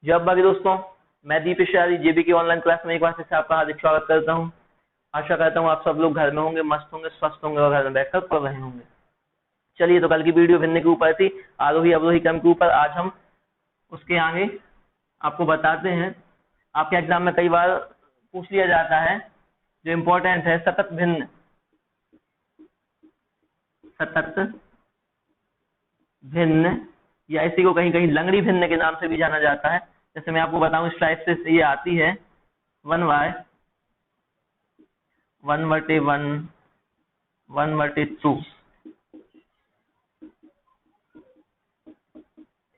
जब बाकी दोस्तों, मैं दीपेश यारी जेबी की ऑनलाइन क्लास में एक बार फिर से आपका हार्दिक स्वागत करता हूं। आशा करता हूं आप सब लोग घर में होंगे, मस्त होंगे, स्वस्थ होंगे और घर में बैठकर पढ़ रहे होंगे। चलिए, तो कल की वीडियो भिन्न के ऊपर थी, आरोही अवरोही क्रम के ऊपर। आज हम उसके आगे आपको बताते हैं। आपके एग्जाम में कई बार पूछ लिया जाता है, जो इम्पोर्टेंट है, सतत भिन्न। सतत भिन्न या इसी को कहीं कहीं लंगड़ी भिन्न के नाम से भी जाना जाता है। जैसे मैं आपको बताऊं, इस टाइप से ये आती है 1/1/1 1/2।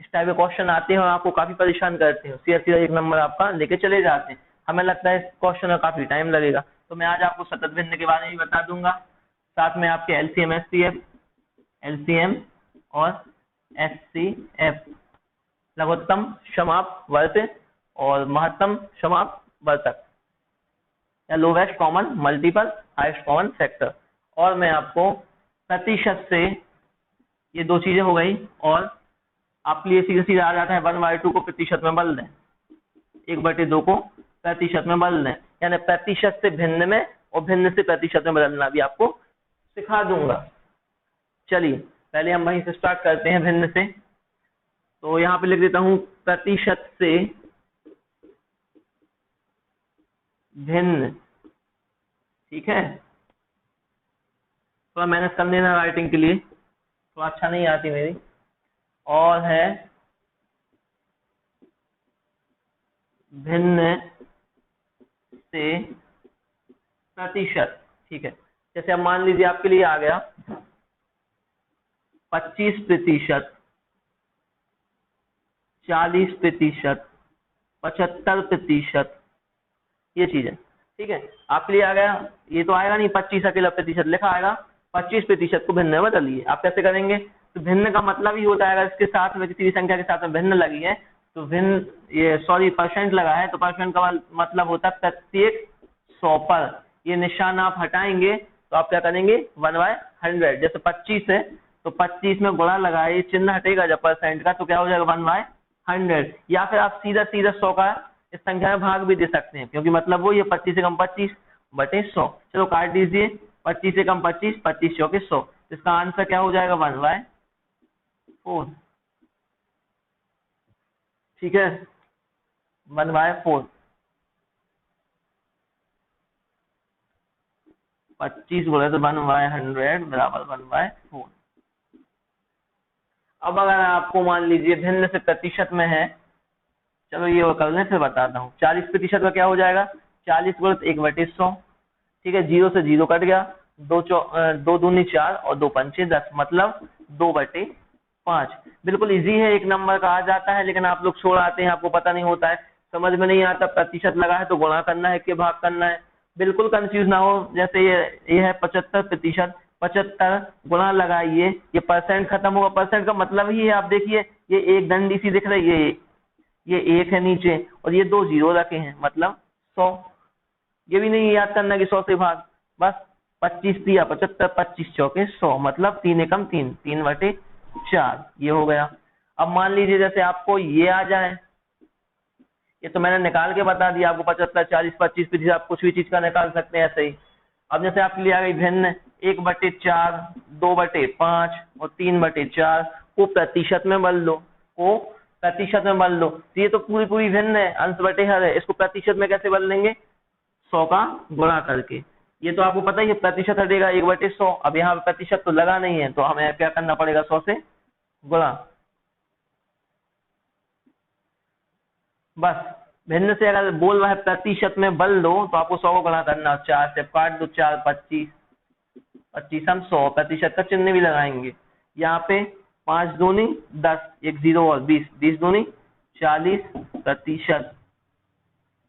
इस टाइप के क्वेश्चन आते हैं और आपको काफी परेशान करते हैं। सीधा सीधा एक नंबर आपका लेके चले जाते हैं। हमें लगता है इस क्वेश्चन में काफी टाइम लगेगा, तो मैं आज आपको सतत भिन्न के बारे में भी बता दूंगा। साथ में आपके एलसीएम, एचसीएफ, एलसीएम और एचसीएफ, लघुत्तम समाप्त वर्ग और महत्तम समाप्त वर्तक, या lowest common multiple, highest common factor. और मैं आपको प्रतिशत से, ये दो चीजें हो गई, और आपके लिए सीधा सीधा आ जाता है 1/2 को प्रतिशत में बदल दें, 1/2 को प्रतिशत में बदल दें, यानी प्रतिशत से भिन्न में और भिन्न से प्रतिशत में बदलना भी आपको सिखा दूंगा। चलिए, पहले हम वहीं से स्टार्ट करते हैं, भिन्न से। तो यहाँ पे लिख देता हूं, प्रतिशत से भिन्न। ठीक है, थोड़ा मेहनत कर लेना राइटिंग के लिए, तो अच्छा नहीं आती मेरी। और है भिन्न से प्रतिशत। ठीक है, जैसे अब मान लीजिए आपके लिए आ गया 25%, 40%, 75%, ये चीजें। ठीक है, आपके लिए आ गया। ये तो आएगा नहीं 25 अकेला प्रतिशत लिखा आएगा, 25% को भिन्न में बदलिए। आप कैसे करेंगे? तो भिन्न का मतलब ही होता है, अगर इसके साथ में किसी भी संख्या के साथ में भिन्न लगी है तो भिन्न, ये सॉरी परसेंट लगा है, तो परसेंट का मतलब होता है प्रत्येक 100 पर। ये निशान आप हटाएंगे तो आप क्या करेंगे? 1/100। जैसे 25 है तो 25 में गुणा लगाए, ये चिन्ह हटेगा जब परसेंट का, तो क्या हो जाएगा? 1/100। या फिर आप सीधा सीधा 100 का इस संख्या में भाग भी दे सकते हैं, क्योंकि मतलब वो ये 25 से कम 25/100। चलो काट दीजिए, 25 से कम 25, 25 चौके 100। इसका आंसर क्या हो जाएगा? 1/4। ठीक है, 1/4। 25 बोले तो 1/100 बराबर 1/4। अब अगर आपको मान लीजिए भिन्न से प्रतिशत में है, चलो ये करने से बताता हूँ। 40% का क्या हो जाएगा? 40 गुणित 1/100। ठीक है, 0 से 0 कट गया, 2 दूनी 4 और 2 पंचे 10, मतलब 2/5। बिल्कुल इजी है, एक नंबर का आ जाता है, लेकिन आप लोग छोड़ आते हैं, आपको पता नहीं होता है, समझ में नहीं आता। प्रतिशत लगा है तो गुणा करना है कि भाग करना है, बिल्कुल कंफ्यूज ना हो। जैसे ये है 75%, 75 गुणा लगाइए, ये परसेंट खत्म होगा। परसेंट का मतलब ही है, आप देखिए ये एक डंडी सी दिख रही है, ये एक है नीचे और ये 2 0 रखे हैं, मतलब 100। ये भी नहीं याद करना कि 100 से भाग, बस 25 दिया 75, 25 चौके 100, मतलब 3 एकम 3, 3/4, ये हो गया। अब मान लीजिए जैसे आपको ये आ जाए, ये तो मैंने निकाल के बता दिया आपको, 75, 40, 25%, आप कुछ भी चीज का निकाल सकते हैं ऐसे ही। अब जैसे आपके लिए आ गई भिन्न, 1/4, 2/5 और 3/4 को प्रतिशत में बदल लो, को प्रतिशत में बदल लो। तो ये तो पूरी पूरी भिन्न है, अंश बटे हर है, इसको प्रतिशत में कैसे बदलेंगे? 100 का गुणा करके। ये तो आपको पता ही है, प्रतिशत हटेगा 1/100। अब यहाँ पे प्रतिशत तो लगा नहीं है, तो हमें क्या करना पड़ेगा? 100 से गुणा। बस भिन्न से अगर बोल रहा है प्रतिशत में बदल दो, तो आपको 100 को गुणा करना। 4 से काट दो, 4 25, 25 हम 100 प्रतिशत का चिन्ह भी लगाएंगे। यहाँ पे 5 दूनी 10, एक 0 और 20, 20 दूनी 40%।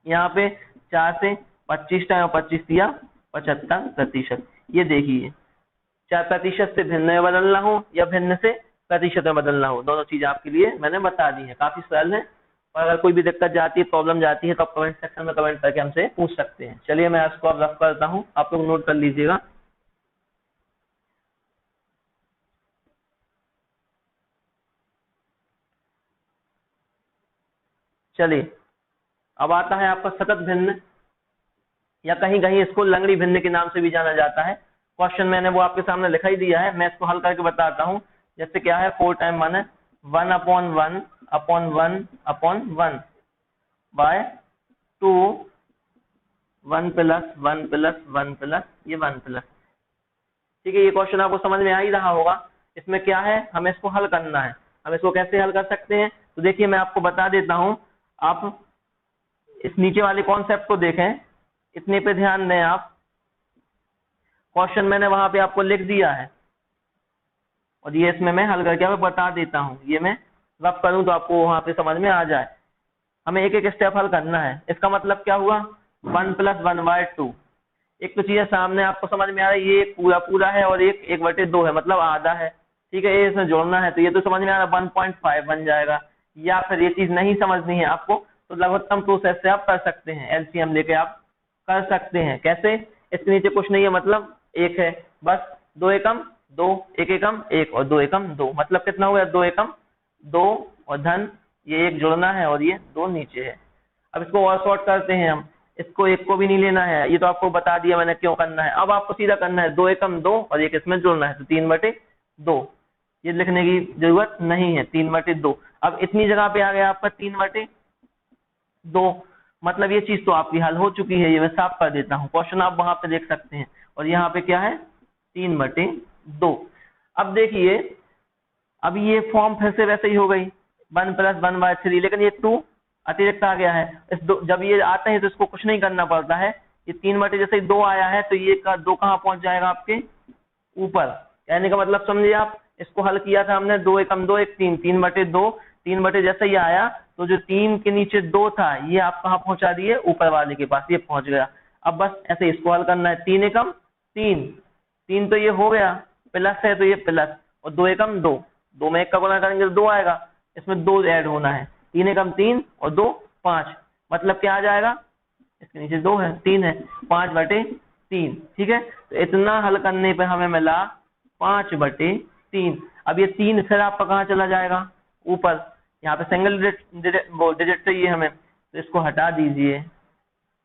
यहाँ पे 4 से 25 टाइम 25 दिया 75%। ये देखिए, चाहे प्रतिशत से भिन्न में बदलना हो या भिन्न से प्रतिशत में बदलना हो, दोनों चीज आपके लिए मैंने बता दी है, काफी सरल है। और अगर कोई भी दिक्कत जाती है, प्रॉब्लम जाती है, तो आप कमेंट सेक्शन में कमेंट करके हमसे पूछ सकते हैं। चलिए, मैं इसको अब रफ करता हूँ, आप लोग नोट कर लीजिएगा। चलिए अब आता है आपका सतत भिन्न, या कहीं कहीं इसको लंगड़ी भिन्न के नाम से भी जाना जाता है। क्वेश्चन मैंने वो आपके सामने लिखा ही दिया है, मैं इसको हल करके बताता हूँ। जैसे क्या है 4 टाइम 1 है 1/1/1/1 बाय 2 1 + 1 + 1 + ये 1 +। ठीक है, ये क्वेश्चन आपको समझ में आ ही रहा होगा। इसमें क्या है, हमें इसको हल करना है। हम इसको कैसे हल कर सकते हैं, तो देखिए मैं आपको बता देता हूं। आप इस नीचे वाले कॉन्सेप्ट को देखें, इतने पे ध्यान दें आप। क्वेश्चन मैंने वहां पे आपको लिख दिया है और ये इसमें मैं हल करके आपको बता देता हूं। ये मैं रफ करूं तो आपको वहां पे समझ में आ जाए। हमें एक एक स्टेप हल करना है। इसका मतलब क्या हुआ 1 + 1/2। एक तो चीज सामने आपको समझ में आ रहा है, ये एक पूरा पूरा है और एक 1/2 है, मतलब आधा है। ठीक है, ये इसमें जोड़ना है तो ये तो समझ में आ रहा है 1.5 बन जाएगा। या फिर ये चीज नहीं समझनी है आपको तो लघुत्तम प्रोसेस से आप कर सकते हैं, एलसीएम लेके आप कर सकते हैं। कैसे, इसके नीचे कुछ नहीं है, मतलब एक है बस, 2 एकम 2, 1 एकम 1 और 2 एकम 2, मतलब कितना हो गया 2 एकम 2 और धन ये एक जोड़ना है और ये 2 नीचे है। अब इसको और शॉर्ट करते हैं हम, इसको एक को भी नहीं लेना है, ये तो आपको बता दिया मैंने क्यों करना है। अब आपको सीधा करना है 2 एकम 2 और एक इसमें जोड़ना है तो 3/2। ये लिखने की जरूरत नहीं है, 3/2। अब इतनी जगह पे आ गया आपका 3/2, मतलब ये चीज तो आपकी हल हो चुकी है। ये मैं साफ कर देता हूँ, क्वेश्चन आप वहां पे देख सकते हैं। और यहाँ पे क्या है 3/2। अब देखिए, अब ये फॉर्म फिर से वैसे ही हो गई 1 + 1/3, लेकिन ये 2 अतिरिक्त आ गया है। जब ये आते हैं तो इसको कुछ नहीं करना पड़ता है। ये 3 जैसे ही 2 आया है तो ये 2 कहाँ पहुंच जाएगा आपके ऊपर। कहने का मतलब समझिए आप, इसको हल किया था हमने 2 एकम 2 1 3, 3/2। 3 जैसे ही आया तो जो 3 के नीचे 2 था ये आप कहाँ पहुंचा दिए, ऊपर वाले के पास, ये पहुंच गया। अब बस ऐसे इसको हल करना है, 3 एकम 3, 3 तो ये हो गया, प्लस है तो ये प्लस, और 2 एकम 2, 2 में 1 का गुणा करेंगे तो 2 आएगा, इसमें 2 ऐड होना है। 3 एकम 3 और 2 5, मतलब क्या आ जाएगा, इसके नीचे 2 है 3 है, 5/3। ठीक है, तो इतना हल करने पे हमें मिला 5/3। अब ये 3 फिर आपका कहाँ चला जाएगा, ऊपर। यहाँ पे सिंगल डिजिट चाहिए हमें, तो इसको हटा दीजिए।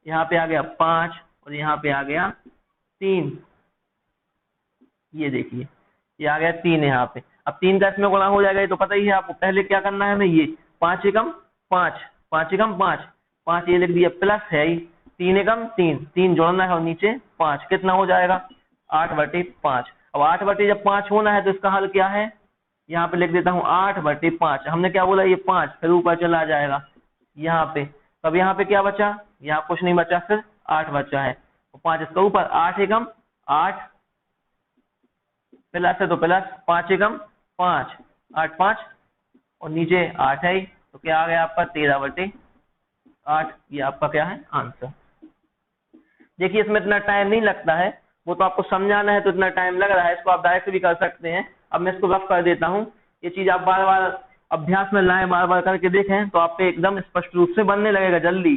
यहाँ पे आ गया 5 और यहाँ पे आ गया 3। ये देखिए ये आ गया 3 यहाँ पे। अब 3 का इसमें गुणा हो जाएगा, ये तो पता ही है आपको। पहले क्या करना है हमें, ये 5 एकम 5, 5 एकम 5, 5 ये लिख दिया, प्लस है ही 3 एकम 3, 3 जोड़ना है और नीचे 5, कितना हो जाएगा 8/5। अब 8 जब 5 होना है तो इसका हल क्या है, यहाँ पे लिख देता हूँ 8/5। हमने क्या बोला, ये 5 फिर ऊपर चला जाएगा यहाँ पे। तब यहाँ पे क्या बचा, यहाँ कुछ नहीं बचा, फिर 8 बचा है, 5 इसका ऊपर, 8 एकम 8, प्लस है तो प्लस, 5 एकम 5, 8 5 और नीचे 8 है ही, तो क्या आ गया आपका 13/8। ये आपका क्या है आंसर। देखिए इसमें इतना टाइम नहीं लगता है, वो तो आपको समझाना है तो इतना टाइम लग रहा है, इसको आप डायरेक्ट भी कर सकते हैं। अब मैं इसको रफ कर देता हूँ, ये चीज आप बार बार अभ्यास में लाएं, बार बार करके देखें तो आपको एकदम स्पष्ट रूप से बनने लगेगा जल्दी।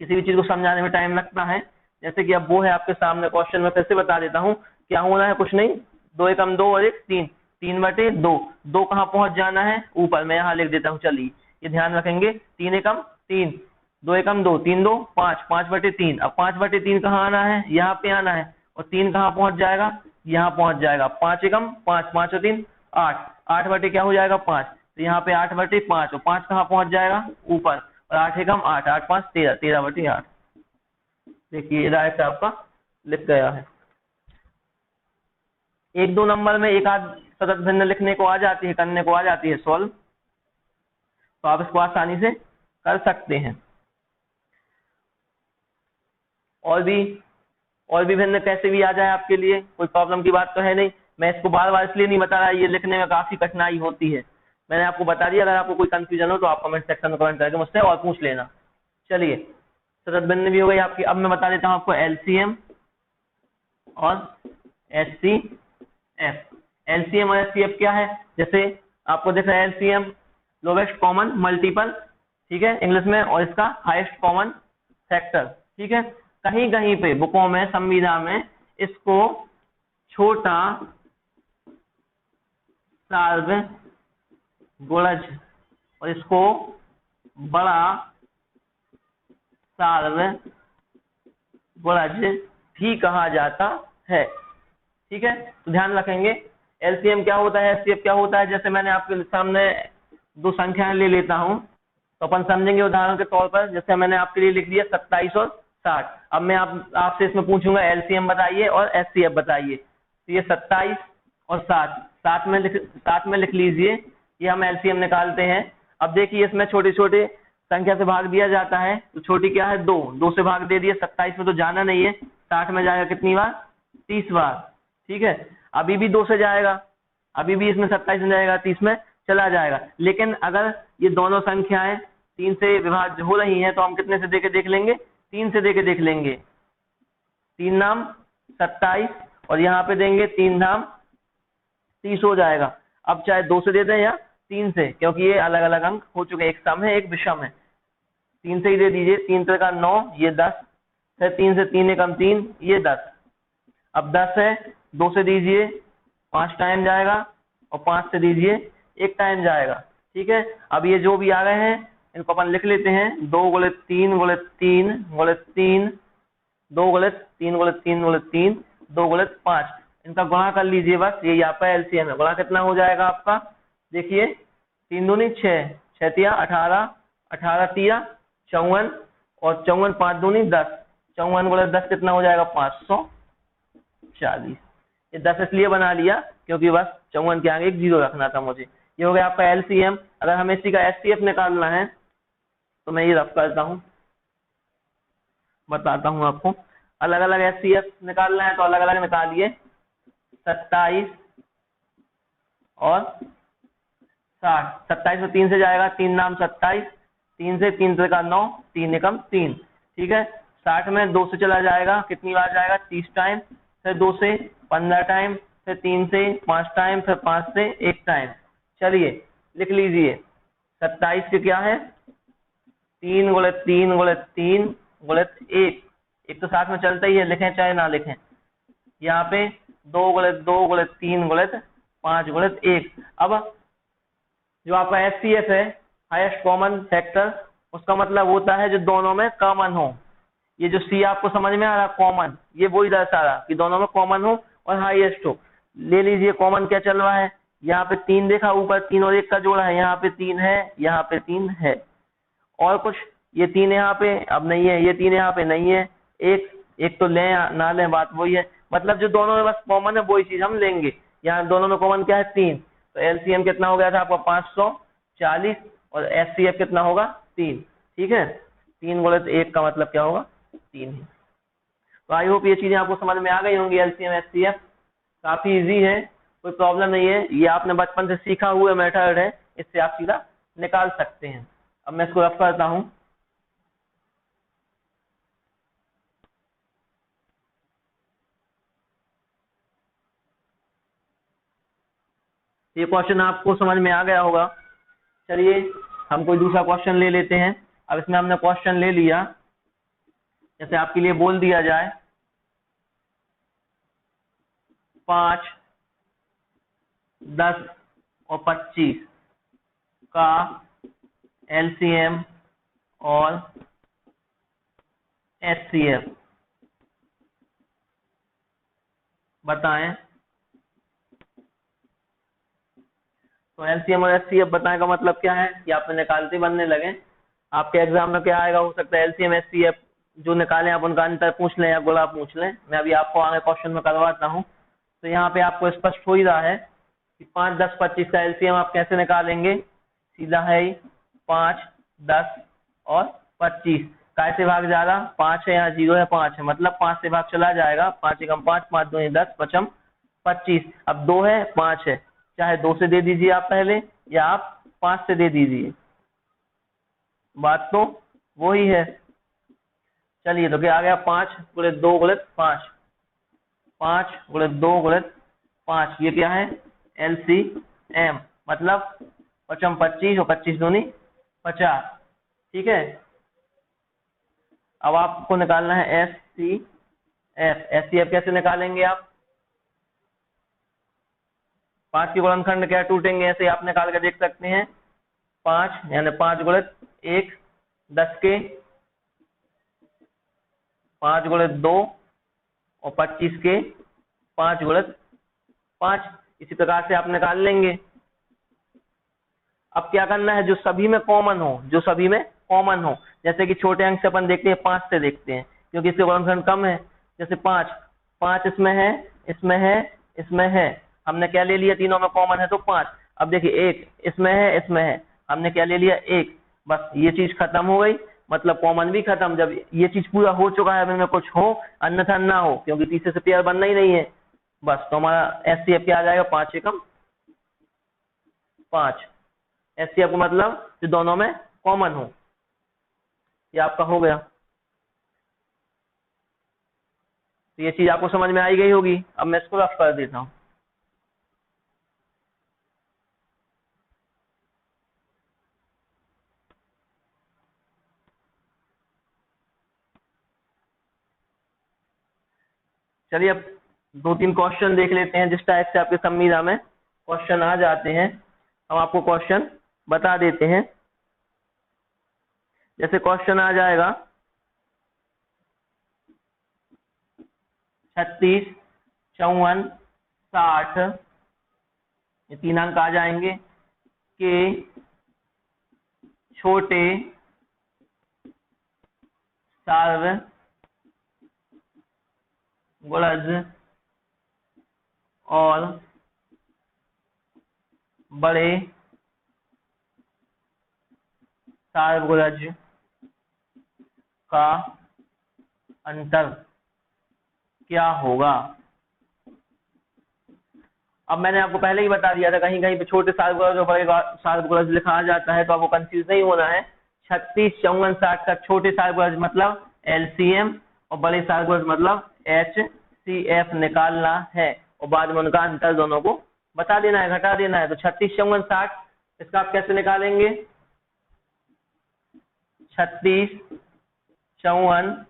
किसी भी चीज को समझाने में टाइम लगता है। जैसे कि अब वो है आपके सामने क्वेश्चन में, फिर से बता देता हूँ क्या होना है, कुछ नहीं, 2 एकम 2 और 1 3, 3/2। 2 कहाँ पहुंच जाना है, ऊपर। मैं यहाँ लिख देता हूँ, चलिए ये ध्यान रखेंगे, 3 एकम 3, 2 एकम 2, 3 2 5, 5/3। अब 5/3 कहाँ आना है, यहाँ पे आना है, और 3 कहाँ पहुंच जाएगा, यहाँ पहुंच जाएगा। 5 एकम 5, 5 और 3 8, 8 क्या हो जाएगा 5, तो यहाँ पे 8/5 और 5 कहाँ पहुंच जाएगा ऊपर, और 8 एकम 8, 8 5 13, 13/8। देखिए डायरेक्ट आपका लिख गया है। 1 2 नंबर में एक आध सतत भिन्न लिखने को आ जाती है, करने को आ जाती है सॉल्व, तो आप इसको आसानी से कर सकते हैं। और भी भिन्न कैसे भी आ जाए आपके लिए कोई प्रॉब्लम की बात तो है नहीं। मैं इसको बार बार इसलिए नहीं बता रहा, ये लिखने में काफी कठिनाई होती है, मैंने आपको बता दिया। अगर आपको कोई कंफ्यूजन हो तो आप कमेंट सेक्शन में कमेंट करके मुझसे और पूछ लेना। चलिए सतत भिन्न भी हो गई आपकी। अब मैं बता देता हूँ आपको एलसीएम और एचसीएफ। एलसीएम और एचसीएफ क्या है, जैसे आपको दिख रहा है एलसीएम लोवेस्ट कॉमन मल्टीपल, ठीक है इंग्लिश में, और इसका हाईएस्ट कॉमन फैक्टर। ठीक है, कहीं कहीं पे बुकों में, संविदा में इसको छोटा सार्वगुणज और इसको बड़ा सार्वगुणज भी कहा जाता है। ठीक है, तो ध्यान रखेंगे एलसीएम क्या होता है, एचसीएफ क्या होता है। जैसे मैंने आपके सामने दो संख्याएं ले लेता हूं तो अपन समझेंगे उदाहरण के तौर पर। जैसे मैंने आपके लिए लिख दिया 27 और 60। अब मैं आपसे इसमें पूछूंगा एलसीएम बताइए और एचसीएफ बताइए। तो ये 27 और 60 साथ में लिख लीजिए, ये हम एलसीएम निकालते हैं। अब देखिए इसमें छोटे छोटे संख्या से भाग दिया जाता है, तो छोटी क्या है 2 से भाग दे दिया। 27 में तो जाना नहीं है, 60 में जाएगा कितनी बार, 30 बार। ठीक है, अभी भी 2 से जाएगा, अभी भी इसमें 27 में जाएगा, 30 में चला जाएगा। लेकिन अगर ये दोनों संख्याएं 3 से विभाज्य हो रही हैं तो हम कितने से देके देख लेंगे, 3 से देके देख लेंगे। 3 नाम 27 और यहाँ पे देंगे 3 नाम 30 हो जाएगा। अब चाहे 2 से दे दें या 3 से, क्योंकि ये अलग अलग अंक हो चुके हैं, एक सम है एक विषम है। 3 से ही दे दीजिए, 3 त्रिका 9, ये 10, फिर 3 से 3 एकम 3, ये 10। अब 10 है, 2 से दीजिए 5 टाइम जाएगा और 5 से दीजिए 1 टाइम जाएगा। ठीक है, अब ये जो भी आ गए हैं इनको अपन लिख लेते हैं। 2 × 3 × 3 × 3, 2 × 3 × 3 × 3, 2 × 5, इनका गुणा कर लीजिए बस। ये आपका एलसीएम है। गुणा कितना हो जाएगा आपका, देखिए 3 दूनी 6, 6 तिया 18, 18 तिया 54 और 54 5 दूनी 10, 54 × 10 कितना हो जाएगा 540। ये 10 इसलिए बना लिया क्योंकि बस 54 के आगे एक 0 रखना था मुझे। ये हो गया आपका एलसीएम। अगर हमें इसी का एचसीएफ निकालना है तो मैं ये रफ करता हूँ, बताता हूँ आपको। अलग अलग एचसीएफ निकालना है तो अलग अलग निकालिए। 27 और 60, 27 में 3 से जाएगा, 3 नाम 27, 3 से 3 त्रिका 9, 3 एकम 3। ठीक है, 60 में 2 से चला जाएगा, कितनी बार जाएगा 30 टाइम, फिर 2 से 15 टाइम, फिर 3 से 5 टाइम, फिर 5 से 1 टाइम। चलिए लिख लीजिए 27 के क्या है 3 × 3 × 3 × 1, एक तो साथ में चलता ही है, लिखें चाहे ना लिखें। यहाँ पे 2 × 2 × 3 × 5 × 1। अब जो आपका एचसीएफ है, हाईएस्ट कॉमन फैक्टर, उसका मतलब होता है जो दोनों में कॉमन हो। ये जो सी आपको समझ में आ रहा कॉमन, ये वही दर्शा रहा कि दोनों में कॉमन हो और हाईएस्ट हो। ले लीजिए कॉमन क्या चल रहा है, यहाँ पे 3 देखा, ऊपर 3 और 1 का जोड़ा है, यहाँ पे 3 है, यहाँ पे 3 है, और कुछ ये 3 यहाँ पे अब नहीं है, ये 3 यहाँ पे नहीं है, एक तो लें ना लें बात वही है। मतलब जो दोनों में बस कॉमन है वही चीज हम लेंगे। यहाँ दोनों में कॉमन क्या है 3, तो एलसीएम कितना हो गया था आपका 540 और एचसीएफ कितना होगा 3। ठीक है, 3 × 1 का मतलब क्या होगा 3 ही। तो आई होप ये चीजें आपको समझ में आ गई होंगी। एलसीएम एचसीएफ काफी इजी है, कोई प्रॉब्लम नहीं है, ये आपने बचपन से सीखा हुआ मेथड है, इससे आप सीधा निकाल सकते हैं। अब मैं इसको रफ करता हूं। ये क्वेश्चन आपको समझ में आ गया होगा। चलिए हम कोई दूसरा क्वेश्चन ले लेते हैं। अब इसमें हमने क्वेश्चन ले लिया, जैसे आपके लिए बोल दिया जाए 5, 10 और 25 का एलसीएम और एचसीएफ बताएं। तो एलसीएम और एचसीएफ बताएं का मतलब क्या है कि आप निकालते बनने लगे। आपके एग्जाम में क्या आएगा, हो सकता है एलसीएम एचसीएफ जो निकालें आप उनका अंतर पूछ लें या गुणा पूछ लें। मैं अभी आपको आगे क्वेश्चन में करवाता हूं। तो यहाँ पे आपको स्पष्ट हो ही रहा है कि 5, 10, 25 का एलसीएम आप कैसे निकालेंगे। सीधा है ही 5, 10 और 25 कैसे भाग जा रहा, 5 है यहाँ 0 है 5 है, मतलब 5 से भाग चला जाएगा। 5 एकम 5, 5 दूनी 10, 5 25। अब 2 है 5 है, चाहे 2 से दे दीजिए आप पहले या आप 5 से दे दीजिए, बात तो वही है। चलिए तो क्या आ गया 5 × 2 × 5, 5 × 2 × 5, ये क्या है एलसीएम, मतलब 5 25 और 25 दूनी 50। ठीक है, अब आपको निकालना है एचसीएफ। एचसीएफ कैसे निकालेंगे आप, 5 के गुणनखंड क्या टूटेंगे, ऐसे आप निकाल के देख सकते हैं। 5 यानी 5 × 1, 10 के 5 गुणित 2 और 25 के 5 गुणित 5। इसी प्रकार से आप निकाल लेंगे। अब क्या करना है, जो सभी में कॉमन हो, जो सभी में कॉमन हो, जैसे कि छोटे अंक से अपन देखते हैं 5 से देखते हैं क्योंकि इसके गुणनखंड कम है। जैसे 5 इसमें है, इसमें है, इसमें है, हमने क्या ले लिया, तीनों में कॉमन है तो 5। अब देखिए 1 इसमें है, इसमें है, हमने क्या ले लिया 1। बस ये चीज खत्म हो गई, मतलब कॉमन भी खत्म। जब ये चीज पूरा हो चुका है, इनमें कुछ हो अन्यथा ना हो, क्योंकि तीसरे से पेयर बनना ही नहीं है, बस तो हमारा एचसीएफ क्या आ जाएगा, 5 एकम 5। एचसीएफ का मतलब जो दोनों में कॉमन हो। ये आपका हो गया। तो ये चीज आपको समझ में आई गई होगी। अब मैं इसको रफ कर देता हूं। चलिए अब 2-3 क्वेश्चन देख लेते हैं, जिस टाइप से आपके संविदा में क्वेश्चन आ जाते हैं हम आपको क्वेश्चन बता देते हैं। जैसे क्वेश्चन आ जाएगा 36, 54, 60, ये 3 अंक आ जाएंगे के छोटे सार्वगुणज और बड़े सार्वगुणज का अंतर क्या होगा। अब मैंने आपको पहले ही बता दिया था, कहीं कहीं पे छोटे सार्वगुणज और बड़े सार्वगुणज लिखा जाता है, तो आपको कंफ्यूज नहीं होना है। 36, 54, 60 का छोटे सार्वगुणज मतलब एलसीएम और बड़े सार्वगुणज मतलब एचसीएफ निकालना है, और बाद में उनका अंतर दोनों को बता देना है, घटा देना है। तो 36, 54, 60 इसका आप कैसे निकालेंगे, 36, 54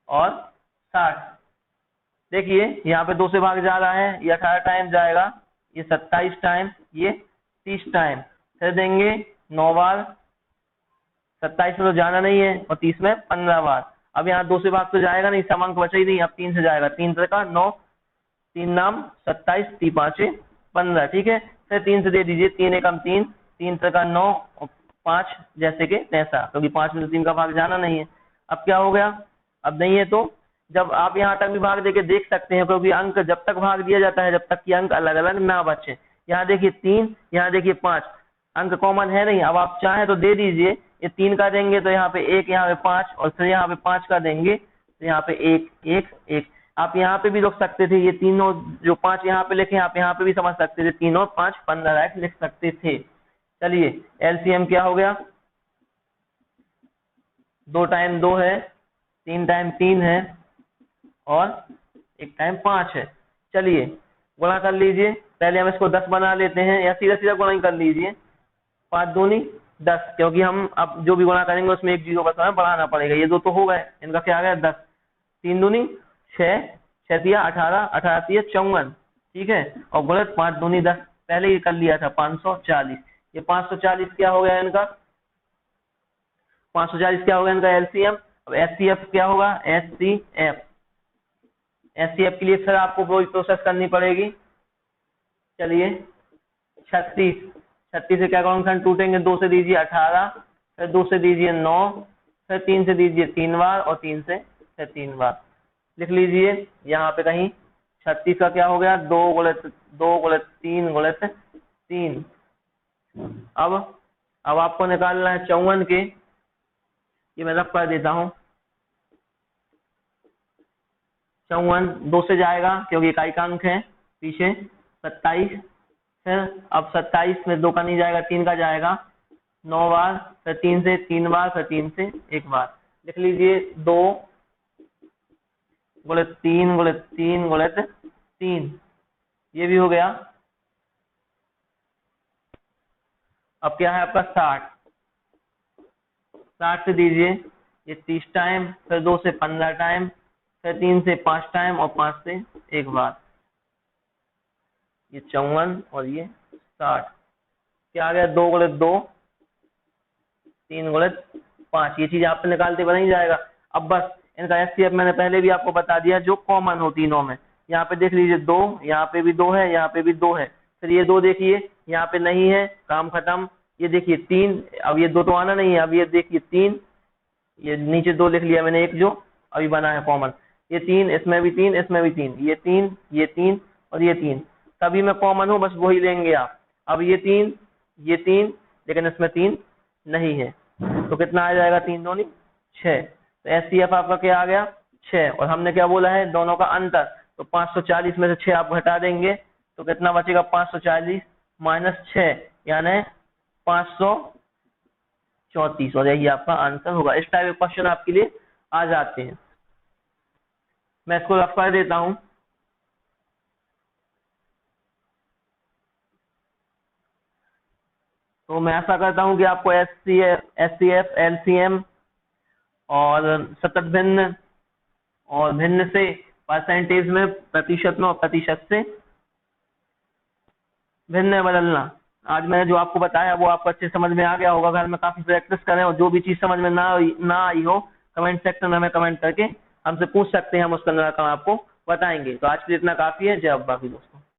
और 60। देखिए यहाँ पे 2 से भाग जा रहा है, ये 18 टाइम जाएगा, ये 27 टाइम, ये 30 टाइम, फिर देंगे 9 बार। 27 में तो जाना नहीं है और 30 में 15 बार। अब यहाँ 2 से भाग तो जाएगा नहीं, समांक बचा ही नहीं, अब 3 से जाएगा। 3 का 9, 3 नाम 27, 3 5 15, ठीक है। फिर 3 से दे दीजिए, 3 एकम 3, 3 का 9 और 5 जैसे के तैसा, क्योंकि 5 में तो 3 का भाग जाना नहीं है। अब क्या हो गया, अब नहीं है तो जब आप यहाँ तक भी भाग देके देख सकते हैं, क्योंकि अंक जब तक भाग दिया जाता है जब तक कि अंक अलग अलग ना बचे। यहाँ देखिए 3, यहाँ देखिए 5, अंक कॉमन है नहीं। अब आप चाहें तो दे दीजिए, ये 3 का देंगे तो यहाँ पे 1, यहाँ पे 5, और फिर यहाँ पे 5 का देंगे तो यहाँ पे 1 1 1। आप यहाँ पे भी लिख सकते थे, ये तीनों जो 5 यहाँ पे लिखे, आप यहाँ पे भी समझ सकते थे, 3 और 5 15 लिख सकते थे। चलिए एलसीएम क्या हो गया, 2 टाइम 2 है, 3 टाइम 3 है और 1 टाइम 5 है। चलिए गुणा कर लीजिए, पहले हम इसको 10 बना लेते हैं, या सीधा सीधा गुणा ही कर लीजिए। 5 दूनी 10, क्योंकि हम अब जो भी गुणा करेंगे उसमें एक जीरो बस हमें बढ़ाना पड़ेगा। ये 2 तो हो गए, इनका क्या आ गया 10। 3 दूनी 6, 6 तिया 18, 18 तिया 54, ठीक है। और गुणित 5 दूनी 10, पहले ही कर लिया था 540। ये 540 क्या हो गया इनका, 540 क्या होगा इनका एलसीएम। अब एचसीएफ क्या होगा, एचसीएफ। एचसीएफ के लिए फिर आपको कोई प्रोसेस करनी पड़ेगी। चलिए 36 से क्या गुणनखंड टूटेंगे, 2 से दीजिए 18, फिर 2 से दीजिए 9, फिर 3 से दीजिए 3 बार, और 3 से फिर 3 बार। लिख लीजिए यहाँ पे कहीं 36 का क्या हो गया, 2 गुणित 2 गुणित 3 गुणित 3। अब आपको निकालना है 54 के, ये मैं रफ कर देता हूँ। 54 2 से जाएगा क्योंकि इकाई का अंक है पीछे। 27, फिर अब 27 में 2 का नहीं जाएगा, 3 का जाएगा 9 बार, फिर 3 से 3 बार, फिर 3 से 1 बार। लिख लीजिए 2 गुणित 3 गुणित 3 गुणित 3, ये भी हो गया। अब क्या है आपका 60 से दीजिए ये 30 टाइम, फिर 2 से 15 टाइम, फिर 3 से 5 टाइम, और 5 से 1 बार। ये 54 और ये 60, क्या आ गया, 2 गुणित 2, 3 गुणित 5, ये चीज आप निकालते बन जाएगा। अब बस इनका एचसीएफ मैंने पहले भी आपको बता दिया, जो कॉमन हो तीनों में। यहाँ पे देख लीजिए 2, यहाँ पे भी 2 है, यहाँ पे भी 2 है, फिर ये 2 देखिए यहाँ पे नहीं है, काम खत्म। ये देखिए 3, अब ये 2 तो आना नहीं है, अब ये देखिए 3, ये नीचे 2 लिख लिया मैंने, एक जो अभी बना है कॉमन, ये 3, इसमें भी 3, इसमें भी 3, ये 3, ये 3 और ये 3, सभी में कॉमन हो, बस वही लेंगे आप। अब ये 3, ये 3, लेकिन इसमें 3 नहीं है, तो कितना आ जाएगा, 3 दूनी 6। तो एचसीएफ आपका क्या आ गया, 6। और हमने क्या बोला है, दोनों का अंतर, तो 540 में से 6 आप घटा देंगे तो कितना बचेगा, 540 माइनस 6 यानी 534, और यही आपका आंसर होगा। इस टाइप के क्वेश्चन आपके लिए आ जाते हैं। मैं इसको रफ कर देता हूं। तो मैं ऐसा करता हूं कि आपको एचसीएफ, एलसीएम और सतत भिन्न और भिन्न से परसेंटेज में, प्रतिशत में और प्रतिशत से भिन्न में बदलना, आज मैंने जो आपको बताया वो आपको अच्छे समझ में आ गया होगा। घर में काफी प्रैक्टिस करें, और जो भी चीज समझ में ना आई हो, कमेंट सेक्शन में हमें कमेंट करके हमसे पूछ सकते हैं, हम उसका निराकरण आपको बताएंगे। तो आज के लिए इतना काफी है। जय अब्बा की दोस्तों।